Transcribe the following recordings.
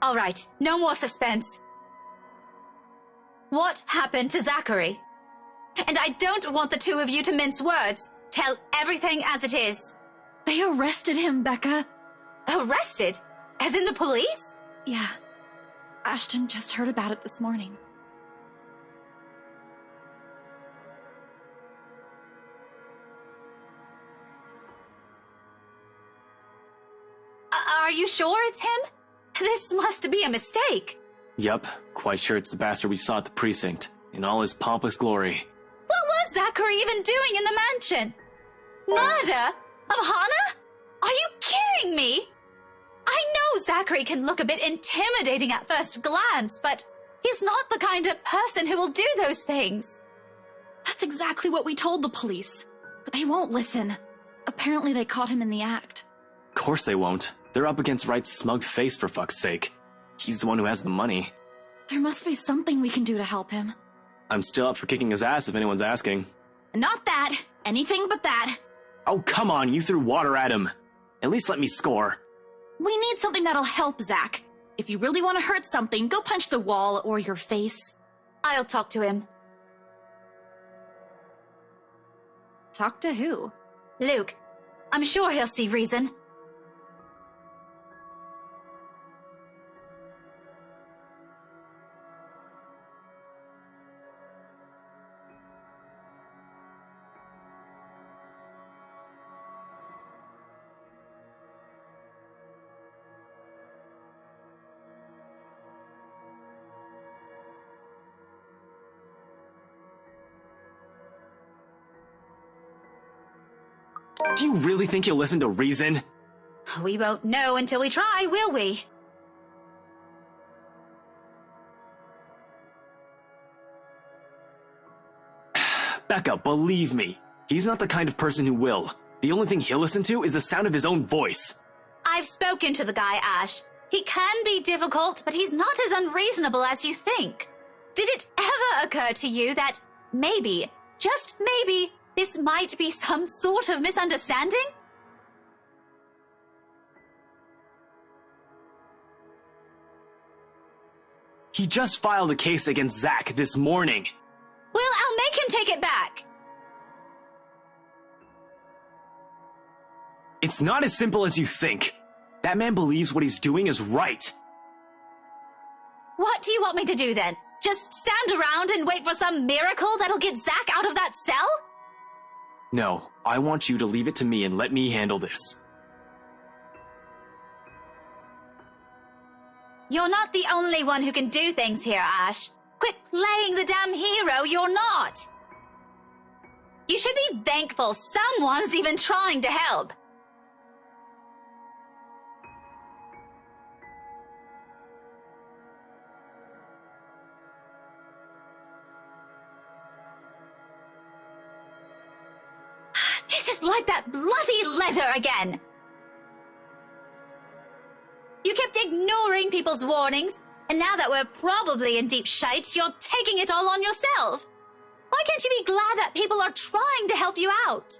All right, no more suspense. What happened to Zachary? And I don't want the two of you to mince words. Tell everything as it is. They arrested him, Becca. Arrested? As in the police? Yeah. Ashton just heard about it this morning. Are you sure it's him? This must be a mistake. Yup, quite sure it's the bastard we saw at the precinct, in all his pompous glory. What was Zachary even doing in the mansion? Murder? Of Hannah? Are you kidding me? I know Zachary can look a bit intimidating at first glance, but he's not the kind of person who will do those things. That's exactly what we told the police, but they won't listen. Apparently they caught him in the act. Of course they won't. They're up against Wright's smug face, for fuck's sake. He's the one who has the money. There must be something we can do to help him. I'm still up for kicking his ass if anyone's asking. Not that. Anything but that. Oh, come on, you threw water at him. At least let me score. We need something that'll help, Zach. If you really want to hurt something, go punch the wall or your face. I'll talk to him. Talk to who? Luke. I'm sure he'll see reason. Do you really think you'll listen to reason? We won't know until we try, will we? Becca, believe me. He's not the kind of person who will. The only thing he'll listen to is the sound of his own voice. I've spoken to the guy, Ash. He can be difficult, but he's not as unreasonable as you think. Did it ever occur to you that maybe, just maybe, this might be some sort of misunderstanding? He just filed a case against Zach this morning. Well, I'll make him take it back. It's not as simple as you think. That man believes what he's doing is right. What do you want me to do then? Just stand around and wait for some miracle that'll get Zach out of that cell? No, I want you to leave it to me and let me handle this. You're not the only one who can do things here, Ash. Quit playing the damn hero, you're not. You should be thankful someone's even trying to help. This is like that bloody letter again. You kept ignoring people's warnings, and now that we're probably in deep shite, you're taking it all on yourself. Why can't you be glad that people are trying to help you out?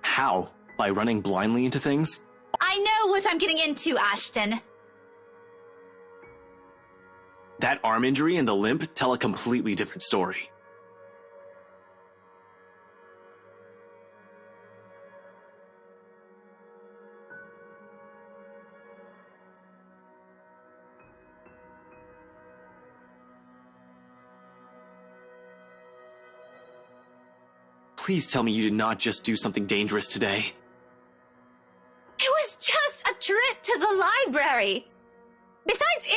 How? By running blindly into things? I know what I'm getting into, Ashton. That arm injury and the limp tell a completely different story. Please tell me you did not just do something dangerous today. It was just a trip to the library. Besides,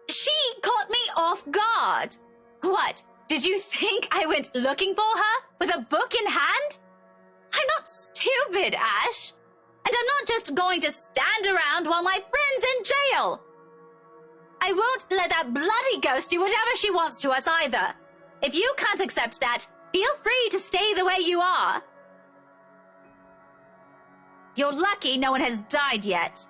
she caught me off guard. What, did you think I went looking for her with a book in hand? I'm not stupid, Ash. And I'm not just going to stand around while my friend's in jail. I won't let that bloody ghost do whatever she wants to us either. If you can't accept that, feel free to stay the way you are. You're lucky no one has died yet.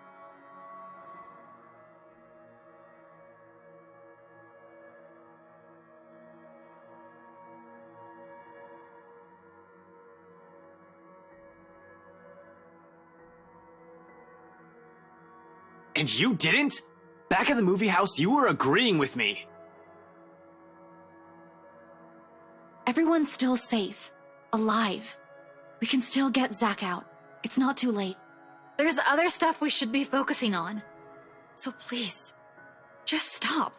And you didn't? Back at the movie house, you were agreeing with me. Everyone's still safe. Alive. We can still get Zack out. It's not too late. There's other stuff we should be focusing on. So please, just stop.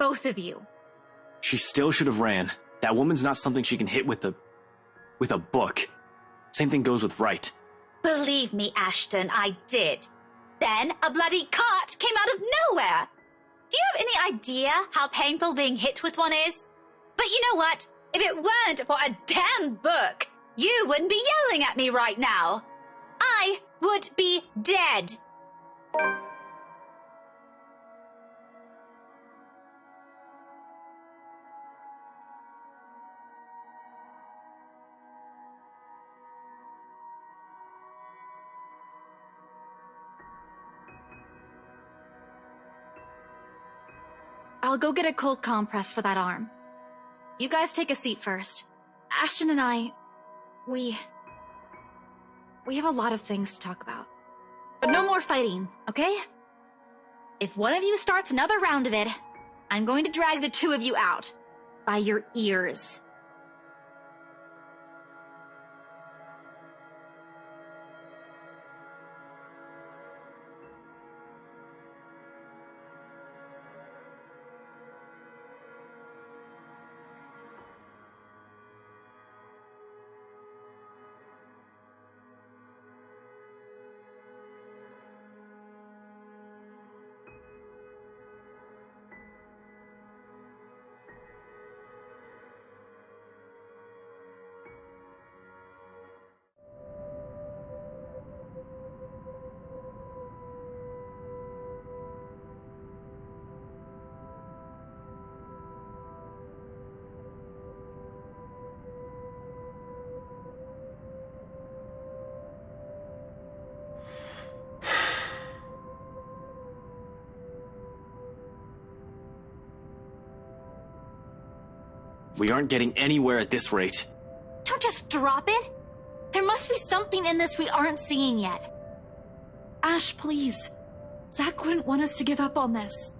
Both of you. She still should have ran. That woman's not something she can hit with a book. Same thing goes with Wright. Believe me, Ashton, I did. Then a bloody cart came out of nowhere. Do you have any idea how painful being hit with one is? But you know what? If it weren't for a damn book, you wouldn't be yelling at me right now. I would be dead. I'll go get a cold compress for that arm. You guys take a seat first. Ashton and I, we have a lot of things to talk about. But no more fighting, okay? If one of you starts another round of it, I'm going to drag the two of you out. By your ears. We aren't getting anywhere at this rate. Don't just drop it. There must be something in this we aren't seeing yet. Ash, please. Zack wouldn't want us to give up on this.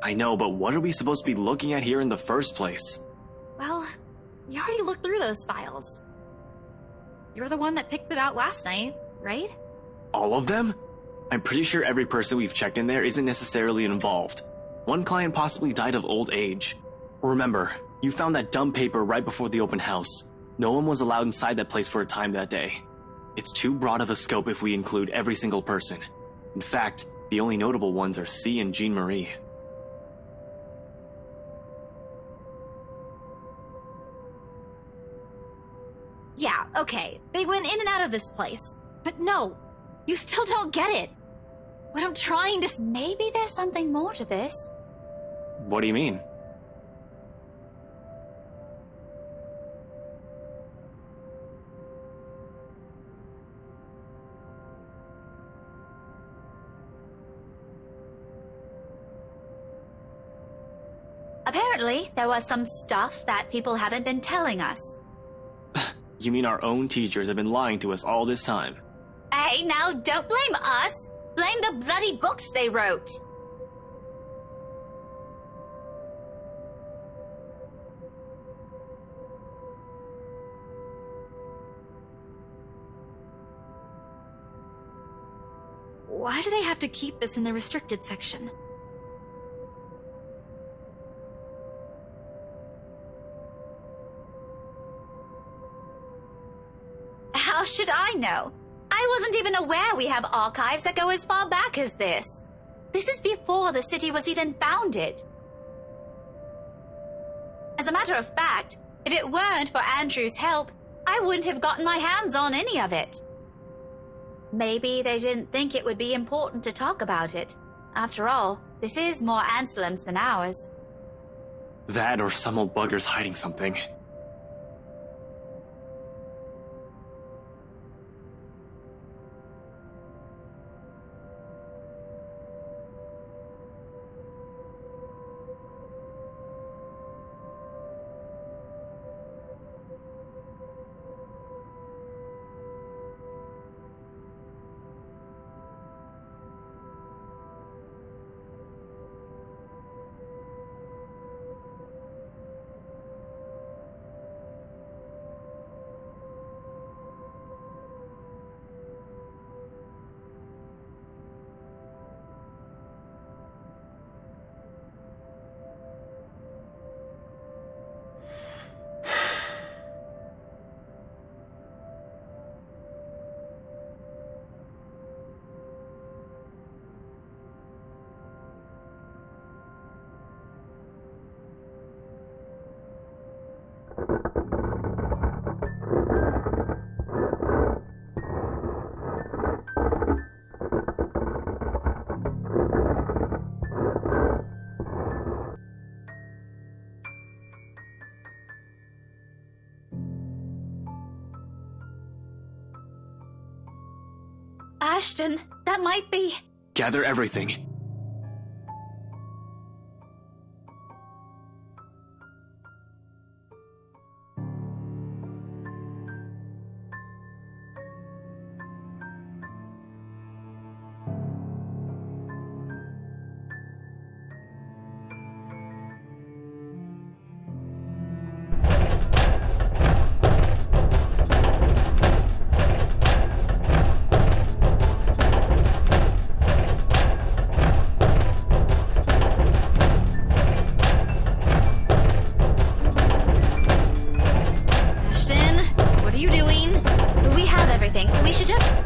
I know, but what are we supposed to be looking at here in the first place? Well, we already looked through those files. You're the one that picked them out last night, right? All of them? I'm pretty sure every person we've checked in there isn't necessarily involved. One client possibly died of old age. Remember, you found that dumb paper right before the open house. No one was allowed inside that place for a time that day. It's too broad of a scope if we include every single person. In fact, the only notable ones are C and Jean Marie. Yeah, okay. They went in and out of this place. But no, you still don't get it. What I'm trying to... Maybe there's something more to this. What do you mean? Apparently, there was some stuff that people haven't been telling us. You mean our own teachers have been lying to us all this time? Hey, now don't blame us! Blame the bloody books they wrote! Why do they have to keep this in the restricted section? How should I know? I wasn't even aware we have archives that go as far back as this. This is before the city was even founded. As a matter of fact, if it weren't for Andrew's help, I wouldn't have gotten my hands on any of it. Maybe they didn't think it would be important to talk about it. After all, this is more Anselm's than ours. That or some old bugger's hiding something. Ashton, that might be... Gather everything. We should just...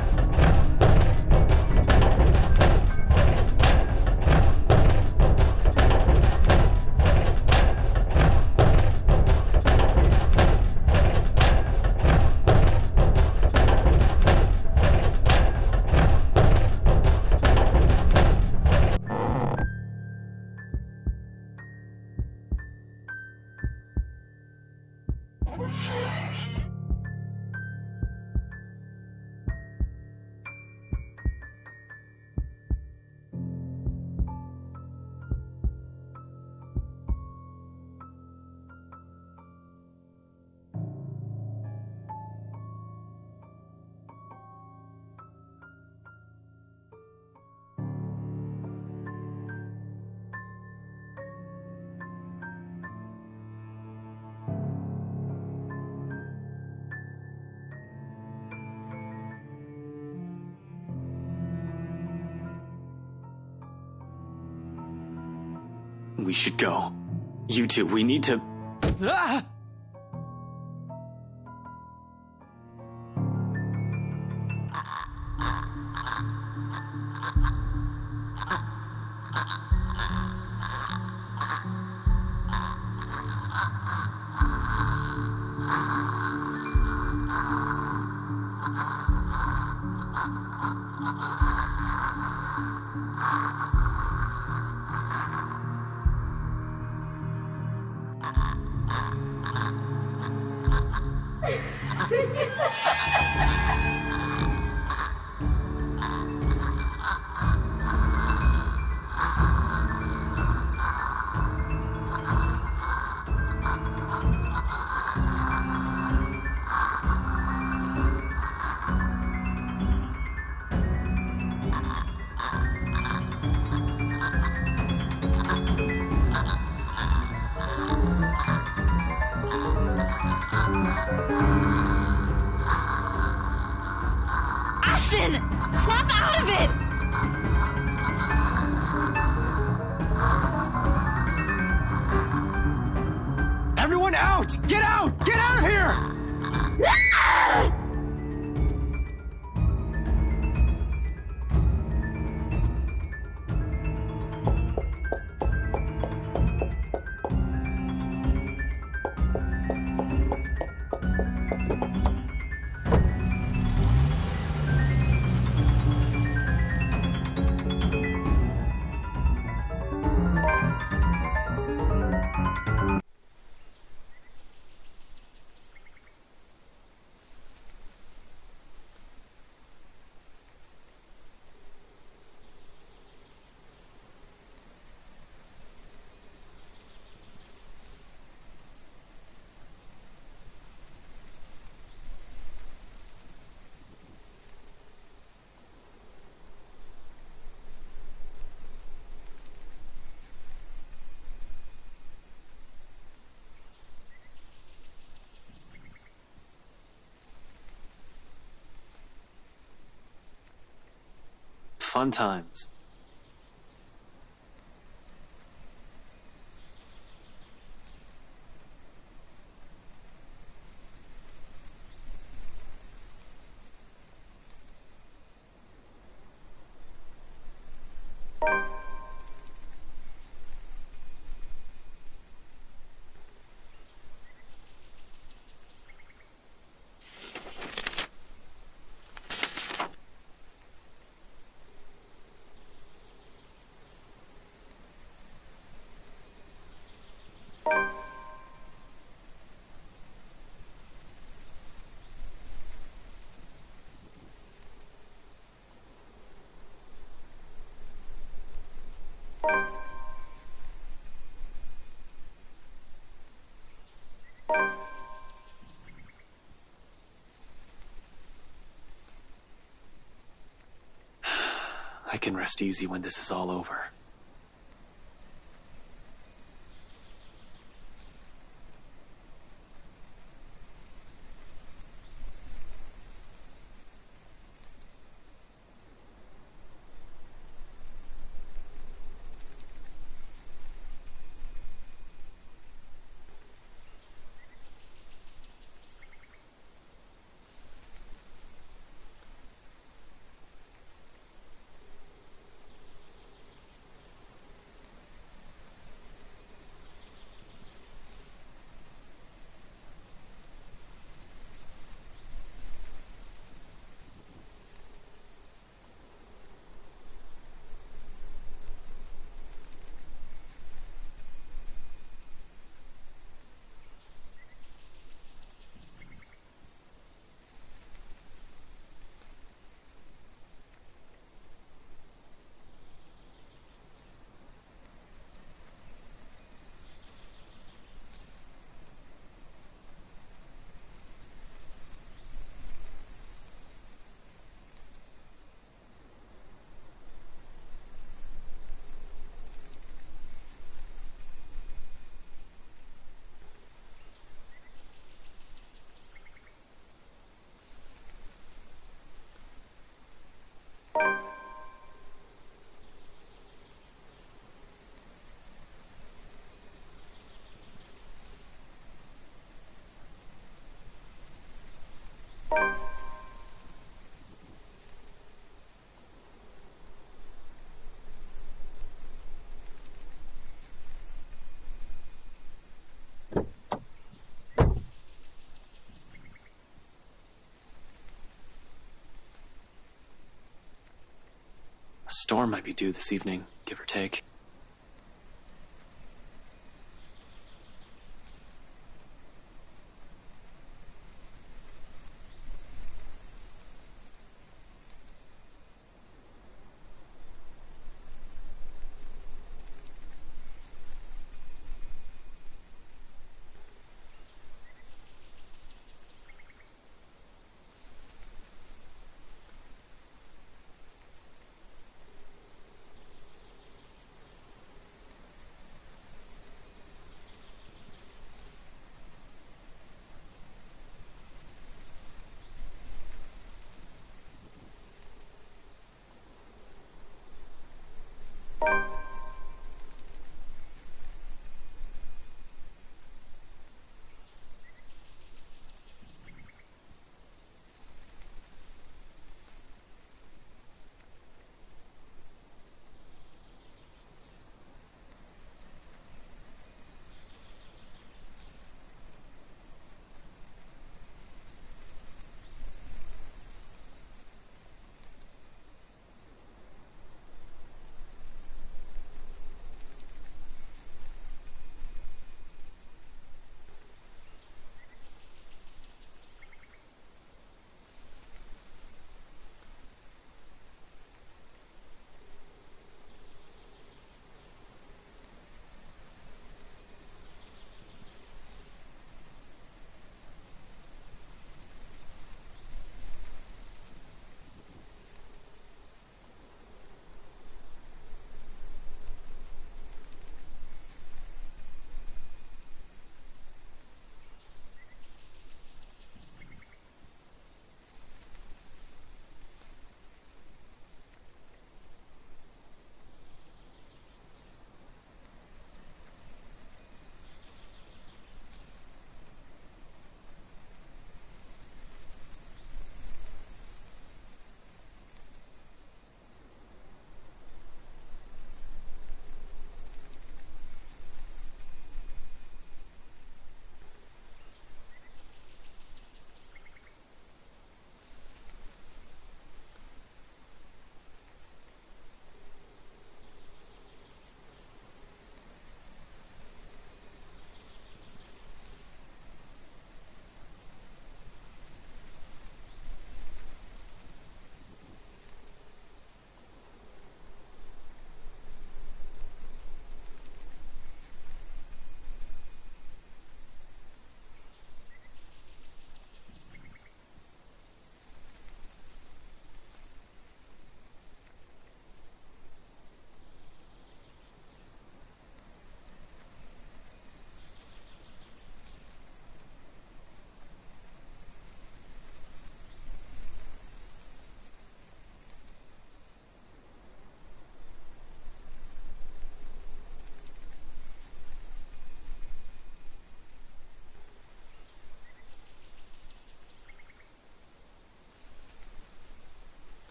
We should go. You two, we need to... Ah! Ashton! Snap out of it! Everyone out! Get out! Get out of here! Ah! Fun times. I can rest easy when this is all over. A storm might be due this evening, give or take.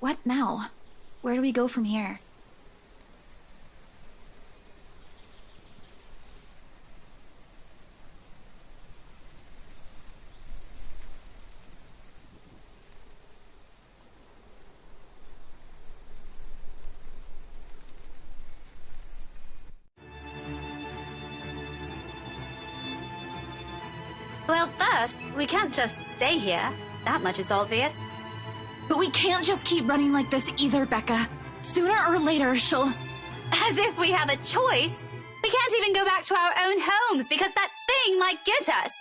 What now? Where do we go from here? Well, first, we can't just stay here. That much is obvious. But we can't just keep running like this either, Becca. Sooner or later, she'll... As if we have a choice. We can't even go back to our own homes because that thing might get us.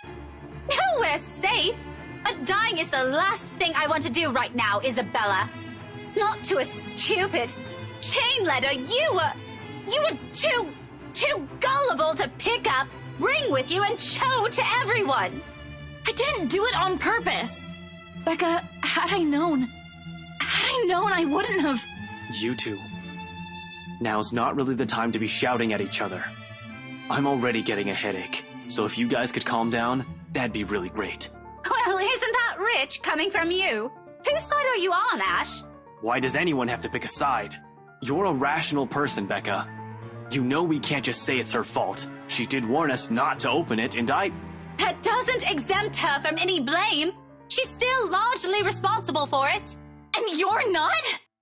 No, we're safe. But dying is the last thing I want to do right now, Isabella. Not to a stupid chain letter you were too gullible to pick up, bring with you, and show to everyone. I didn't do it on purpose. Becca, had I known, I wouldn't have... You two. Now's not really the time to be shouting at each other. I'm already getting a headache, so if you guys could calm down, that'd be really great. Well, isn't that rich coming from you? Whose side are you on, Ash? Why does anyone have to pick a side? You're a rational person, Becca. You know we can't just say it's her fault. She did warn us not to open it, and That doesn't exempt her from any blame. She's still largely responsible for it. And you're not?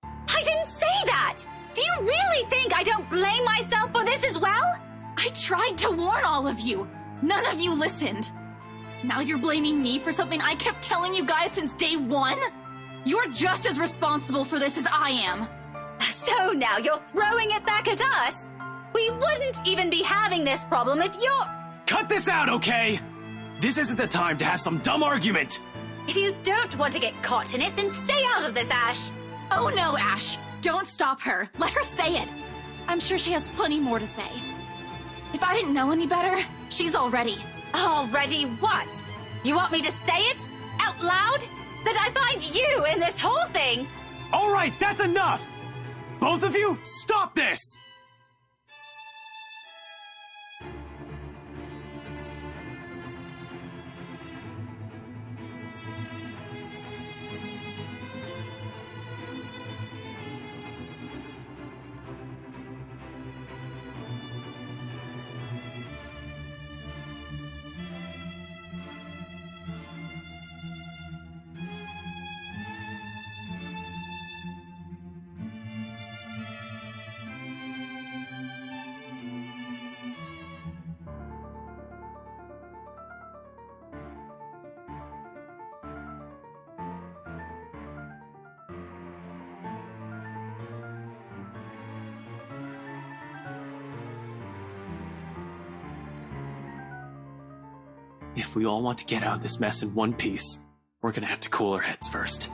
I didn't say that! Do you really think I don't blame myself for this as well? I tried to warn all of you. None of you listened. Now you're blaming me for something I kept telling you guys since day one? You're just as responsible for this as I am. So now you're throwing it back at us? We wouldn't even be having this problem if you're... Cut this out, okay? This isn't the time to have some dumb argument. If you don't want to get caught in it, then stay out of this, Ash. Oh no, Ash. Don't stop her. Let her say it. I'm sure she has plenty more to say. If I didn't know any better, she's already. Already what? You want me to say it? Out loud? That I find you in this whole thing? All right, that's enough! Both of you, stop this! If we all want to get out of this mess in one piece, we're gonna have to cool our heads first.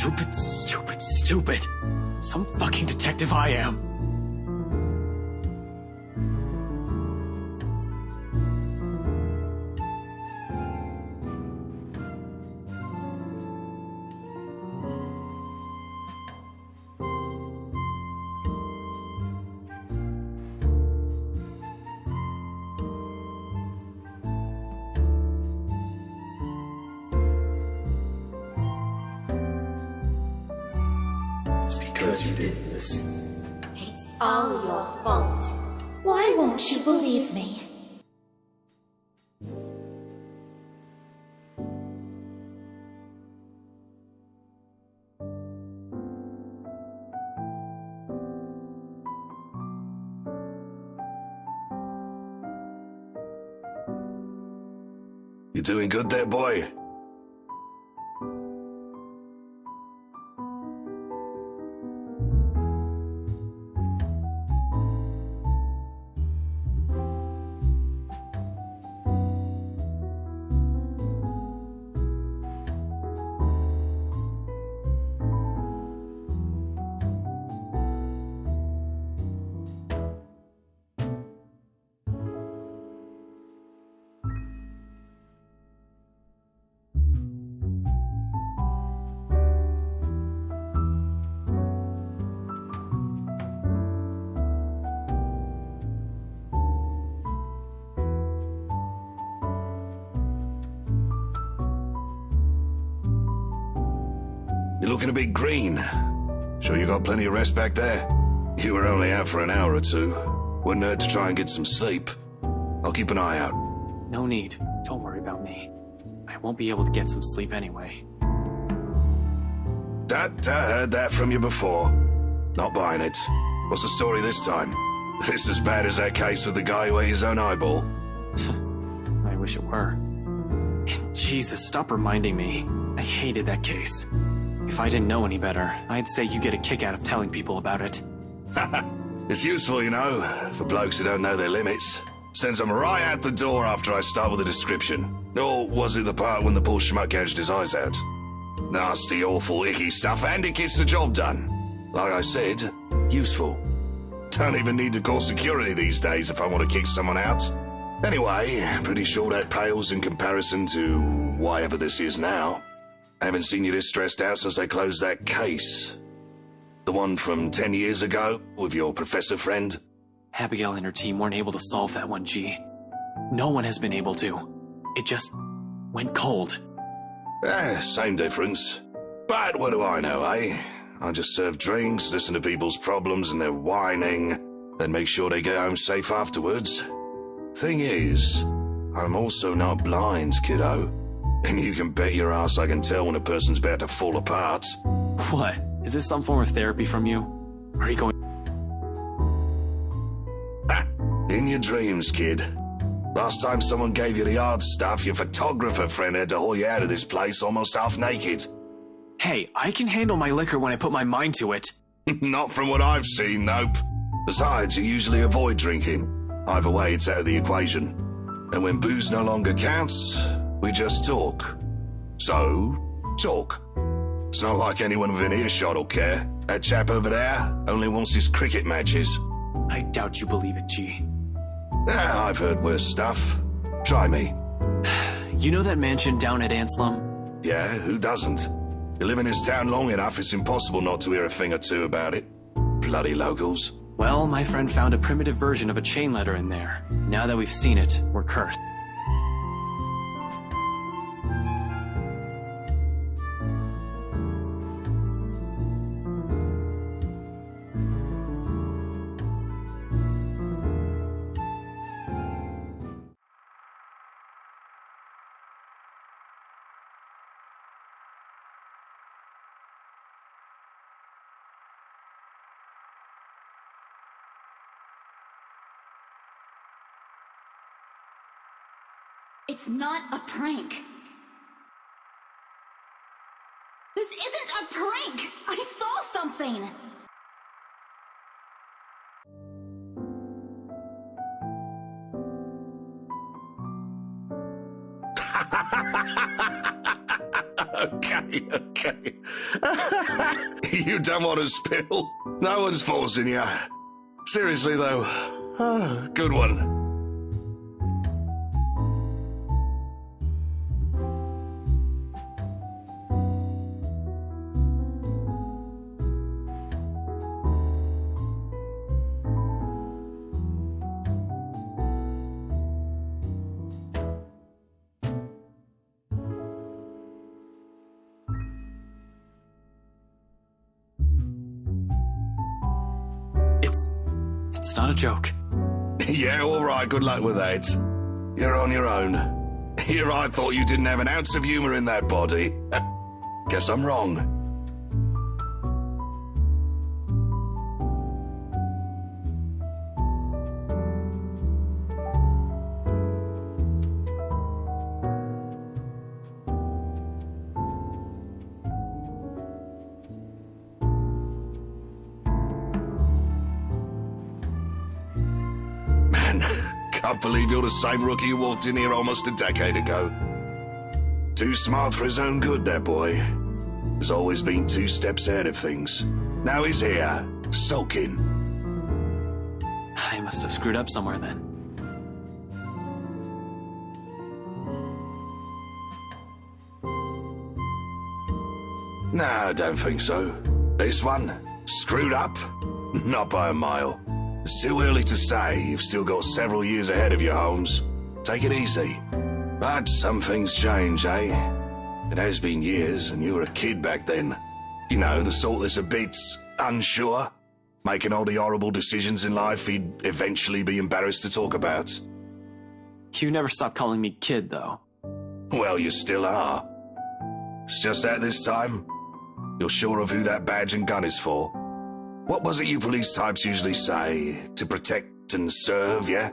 Stupid, stupid, stupid. Some fucking detective I am. Because you didn't listen. It's all your fault. Why won't you believe me? You doing good there, boy? You're looking a bit green. Sure you got plenty of rest back there? You were only out for an hour or two. Wouldn't hurt to try and get some sleep. I'll keep an eye out. No need. Don't worry about me. I won't be able to get some sleep anyway. I heard that from you before. Not buying it. What's the story this time? This as bad as that case with the guy who ate his own eyeball? I wish it were. Jesus, stop reminding me. I hated that case. If I didn't know any better, I'd say you get a kick out of telling people about it. It's useful, you know, for blokes who don't know their limits. Sends them right out the door after I start with a description. Or was it the part when the poor schmuck gouged his eyes out? Nasty, awful, icky stuff, and it gets the job done. Like I said, useful. Don't even need to call security these days if I want to kick someone out. Anyway, pretty sure that pales in comparison to whatever this is now. I haven't seen you this stressed out since they closed that case. The one from 10 years ago, with your professor friend? Abigail and her team weren't able to solve that one, G. No one has been able to. It just went cold. Same difference. But what do I know, eh? I just serve drinks, listen to people's problems and their whining, then make sure they get home safe afterwards. Thing is, I'm also not blind, kiddo. And you can bet your ass I can tell when a person's about to fall apart. What? Is this some form of therapy from you? Are you going... In your dreams, kid. Last time someone gave you the hard stuff, your photographer friend had to haul you out of this place almost half naked. Hey, I can handle my liquor when I put my mind to it. Not from what I've seen, nope. Besides, you usually avoid drinking. Either way, it's out of the equation. And when booze no longer counts, we just talk. So, talk. It's not like anyone within earshot will care. That chap over there only wants his cricket matches. I doubt you believe it, G. I've heard worse stuff. Try me. You know that mansion down at Anslum? Yeah, who doesn't? You live in this town long enough, it's impossible not to hear a thing or two about it. Bloody locals. Well, my friend found a primitive version of a chain letter in there. Now that we've seen it, we're cursed. It's not a prank. This isn't a prank! I saw something! Okay. Okay. You don't want to spill. No one's forcing you. Seriously, though. Good one. It's not a joke. Yeah, all right, good luck with that. You're on your own. Here I thought you didn't have an ounce of humor in that body. Guess I'm wrong. Can't believe you're the same rookie who walked in here almost a decade ago. Too smart for his own good, that boy. Has always been 2 steps ahead of things. Now he's here, sulking. I must have screwed up somewhere then. No, I don't think so. This one? Screwed up? Not by a mile. It's too early to say. You've still got several years ahead of you, Holmes. Take it easy. But some things change, eh? It has been years, and you were a kid back then. You know, the sort that's a bit unsure, making all the horrible decisions in life he'd eventually be embarrassed to talk about. You never stopped calling me kid, though. Well, you still are. It's just that this time, you're sure of who that badge and gun is for. What was it you police types usually say? To protect and serve, yeah?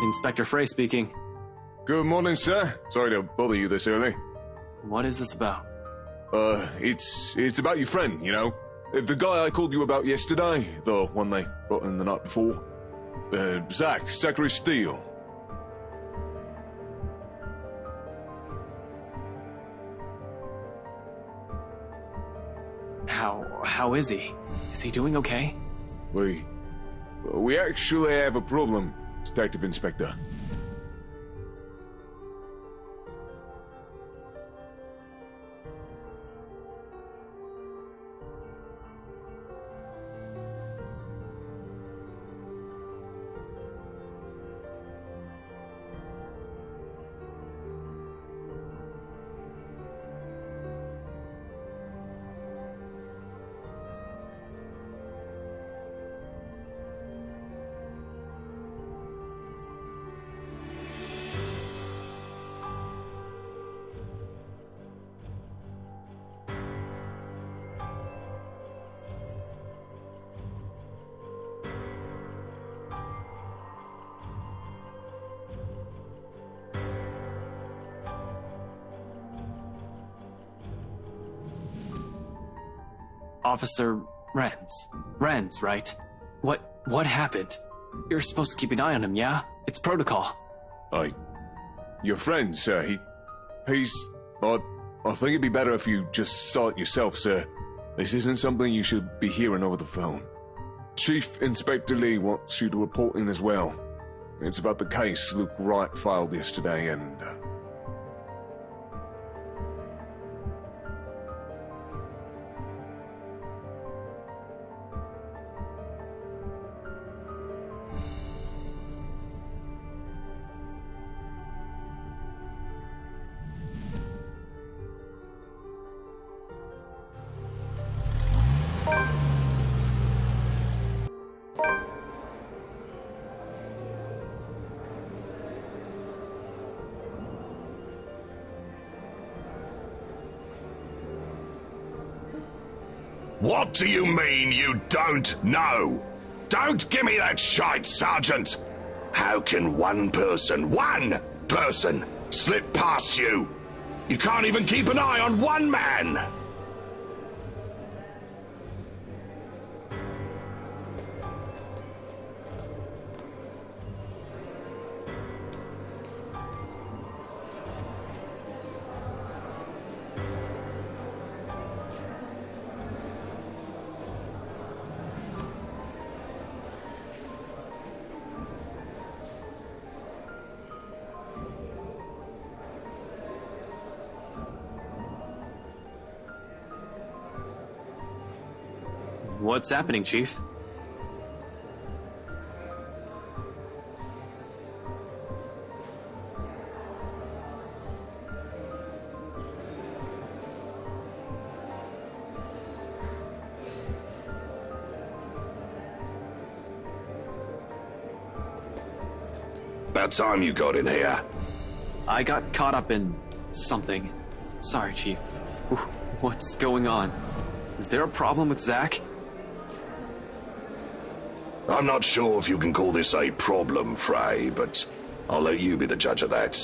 Inspector Frey speaking. Good morning, sir. Sorry to bother you this early. What is this about? It's about your friend, you know? The guy I called you about yesterday, the one they brought in the night before. Zachary Steele. How is he? Is he doing okay? We actually have a problem, Detective Inspector. Officer Renz. Renz, right? What happened? You're supposed to keep an eye on him, yeah? It's protocol. Your friend, sir, he's... I think it'd be better if you just saw it yourself, sir. This isn't something you should be hearing over the phone. Chief Inspector Lee wants you to report in as well. It's about the case Luke Wright filed yesterday, and... What do you mean you don't know? Don't give me that shite, Sergeant! How can one person, slip past you? You can't even keep an eye on one man! What's happening, Chief? About time you got in here. I got caught up in something. Sorry, Chief. What's going on? Is there a problem with Zach? I'm not sure if you can call this a problem, Frey, but I'll let you be the judge of that.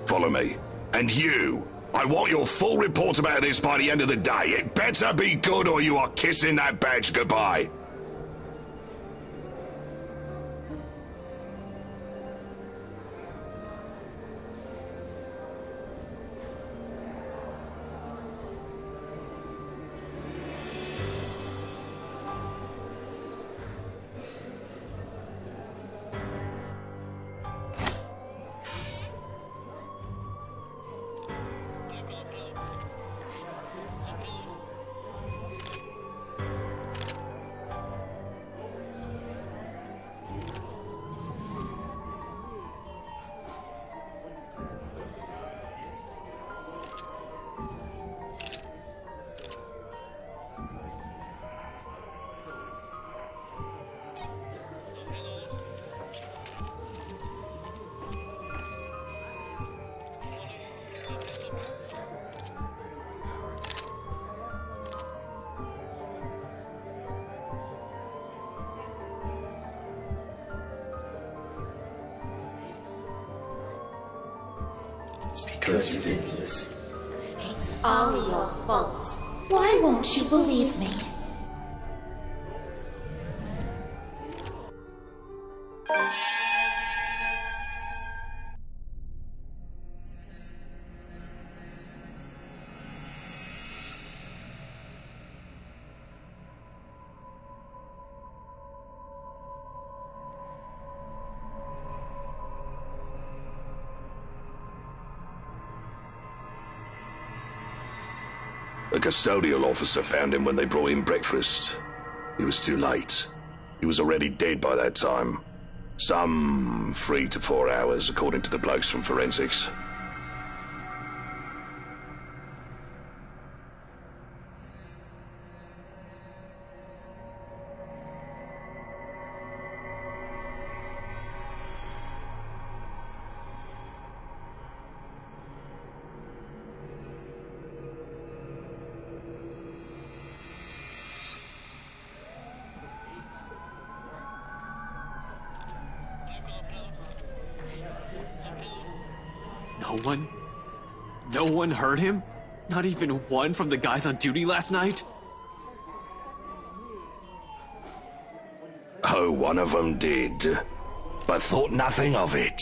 Follow me. And you! I want your full report about this by the end of the day. It better be good or you are kissing that badge goodbye. Because you didn't listen. It's all your fault. Why won't you believe me? A custodial officer found him when they brought in breakfast. It was too late. He was already dead by that time. Some 3 to 4 hours, according to the blokes from forensics. No one heard him? Not even one from the guys on duty last night? Oh, one of them did, but thought nothing of it.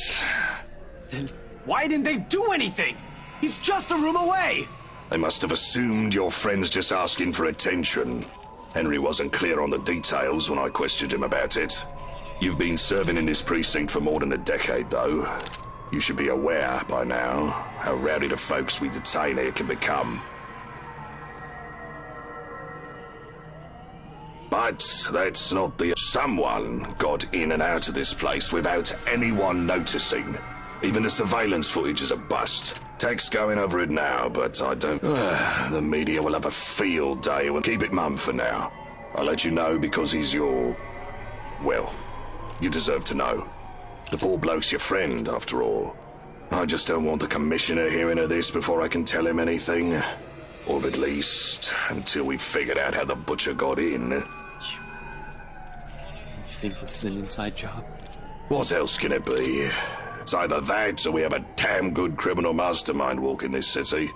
Then why didn't they do anything? He's just a room away! They must have assumed your friend's just asking for attention. Henry wasn't clear on the details when I questioned him about it. You've been serving in this precinct for more than a decade, though. You should be aware by now how rowdy the folks we detain here can become. But that's not the... Someone got in and out of this place without anyone noticing. Even the surveillance footage is a bust. Tech's going over it now, but I don't... the media will have a field day. We'll keep it mum for now. I'll let you know because he's your... Well, you deserve to know. The poor bloke's your friend, after all. I just don't want the Commissioner hearing of this before I can tell him anything. Or at least, until we've figured out how the Butcher got in. You think this is an inside job? What else can it be? It's either that or we have a damn good criminal mastermind walking this city.